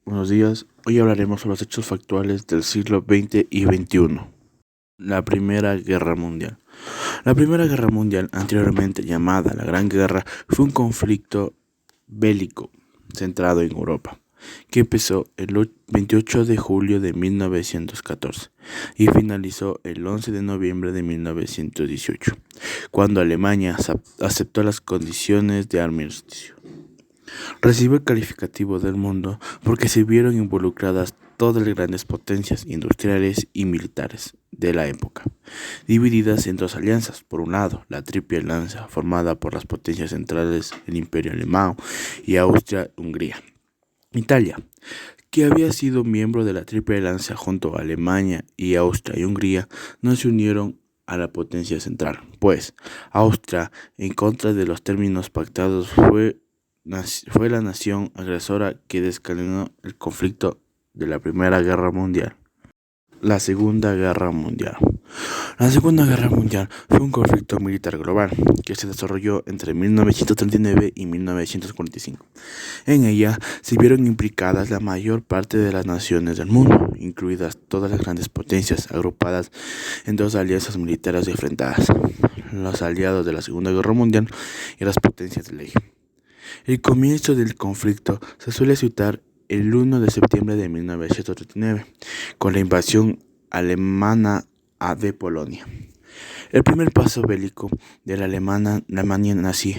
Buenos días, hoy hablaremos sobre los hechos factuales del siglo XX y XXI. La Primera Guerra Mundial. La Primera Guerra Mundial, anteriormente llamada la Gran Guerra, fue un conflicto bélico centrado en Europa, que empezó el 28 de julio de 1914 y finalizó el 11 de noviembre de 1918, cuando Alemania aceptó las condiciones de armisticio. Recibió el calificativo del mundo porque se vieron involucradas todas las grandes potencias industriales y militares de la época, divididas en dos alianzas. Por un lado, la Triple Alianza, formada por las potencias centrales, el Imperio Alemán y Austria-Hungría. Italia, que había sido miembro de la Triple Alianza junto a Alemania y Austria y Hungría, no se unieron a la potencia central, pues Austria, en contra de los términos pactados, fue la nación agresora que desencadenó el conflicto de la Primera Guerra Mundial. La Segunda Guerra Mundial. La Segunda Guerra Mundial fue un conflicto militar global que se desarrolló entre 1939 y 1945. En ella se vieron implicadas la mayor parte de las naciones del mundo, incluidas todas las grandes potencias agrupadas en dos alianzas militares enfrentadas: los aliados de la Segunda Guerra Mundial y las potencias del eje. El comienzo del conflicto se suele citar el 1 de septiembre de 1939, con la invasión alemana de Polonia. El primer paso bélico de la Alemania nazi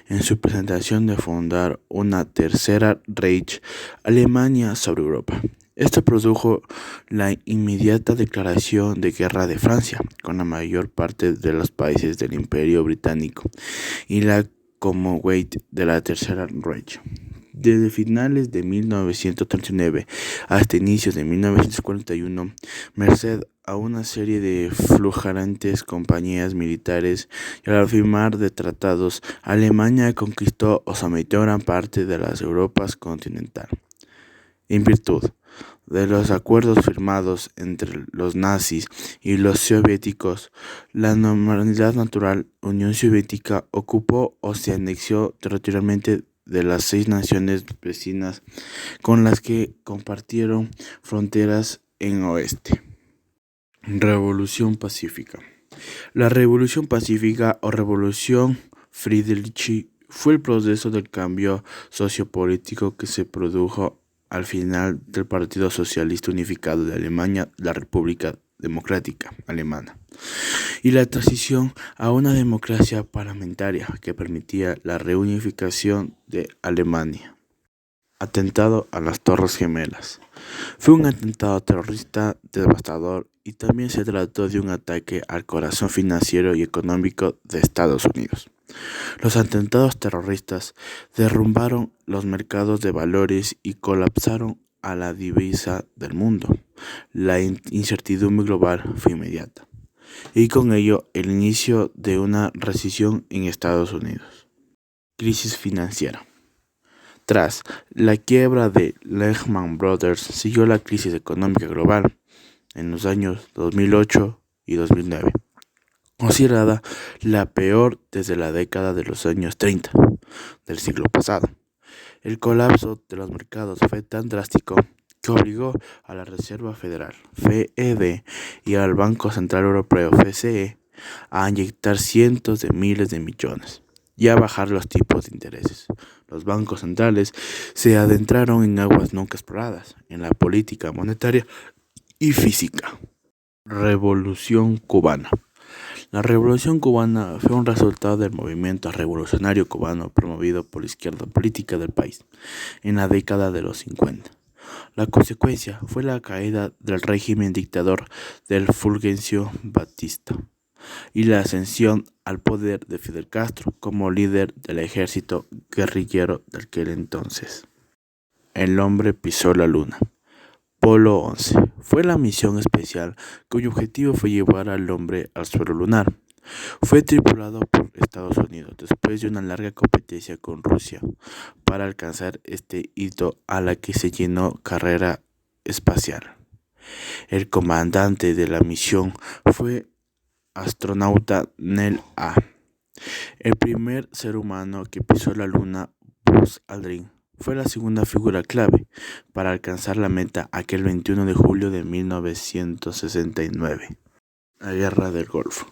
en su presentación de fundar una tercera Reich, Alemania, sobre Europa. Esto produjo la inmediata declaración de guerra de Francia con la mayor parte de los países del Imperio Británico y la Commonwealth de la Tercera Reich. Desde finales de 1939 hasta inicios de 1941, merced a una serie de fluctuantes compañías militares y al firmar de tratados, Alemania conquistó o sometió gran parte de las Europas continental. En virtud de los acuerdos firmados entre los nazis y los soviéticos, la normalidad natural Unión Soviética ocupó o se anexionó territorialmente de las 6 naciones vecinas con las que compartieron fronteras en oeste. Revolución Pacífica. La Revolución Pacífica o Revolución Friedliche fue el proceso del cambio sociopolítico que se produjo al final del Partido Socialista Unificado de Alemania, la República Democrática Alemana, y la transición a una democracia parlamentaria que permitía la reunificación de Alemania. Atentado a las Torres Gemelas. Fue un atentado terrorista devastador y también se trató de un ataque al corazón financiero y económico de Estados Unidos. Los atentados terroristas derrumbaron los mercados de valores y colapsaron a la divisa del mundo. La incertidumbre global fue inmediata, y con ello el inicio de una recesión en Estados Unidos. Crisis financiera. Tras la quiebra de Lehman Brothers, siguió la crisis económica global en los años 2008 y 2009, considerada la peor desde la década de los años 30 del siglo pasado. El colapso de los mercados fue tan drástico que obligó a la Reserva Federal, FED, y al Banco Central Europeo, BCE, a inyectar cientos de miles de millones y a bajar los tipos de intereses. Los bancos centrales se adentraron en aguas nunca exploradas, en la política monetaria y física. Revolución cubana. La Revolución cubana fue un resultado del movimiento revolucionario cubano promovido por la izquierda política del país en la década de los 50. La consecuencia fue la caída del régimen dictador del Fulgencio Batista y la ascensión al poder de Fidel Castro como líder del ejército guerrillero de aquel entonces. El hombre pisó la luna. Apolo 11 fue la misión especial cuyo objetivo fue llevar al hombre al suelo lunar. Fue tripulado por Estados Unidos después de una larga competencia con Rusia para alcanzar este hito a la que se llenó carrera espacial. El comandante de la misión fue astronauta Neil A. El primer ser humano que pisó la luna, Buzz Aldrin, Fue la segunda figura clave para alcanzar la meta aquel 21 de julio de 1969. La Guerra del Golfo.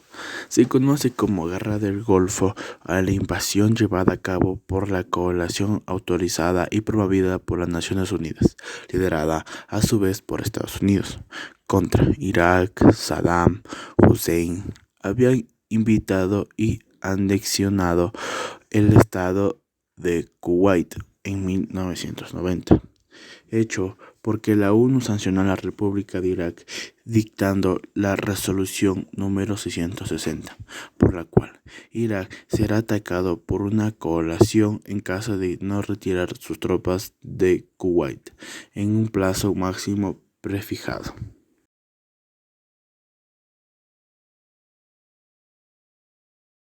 Se conoce como Guerra del Golfo a la invasión llevada a cabo por la coalición autorizada y promovida por las Naciones Unidas, liderada a su vez por Estados Unidos, contra Irak. Saddam Hussein había invitado y anexionado el estado de Kuwait en 1990, hecho porque la ONU sancionó a la República de Irak dictando la resolución número 660, por la cual Irak será atacado por una coalición en caso de no retirar sus tropas de Kuwait en un plazo máximo prefijado.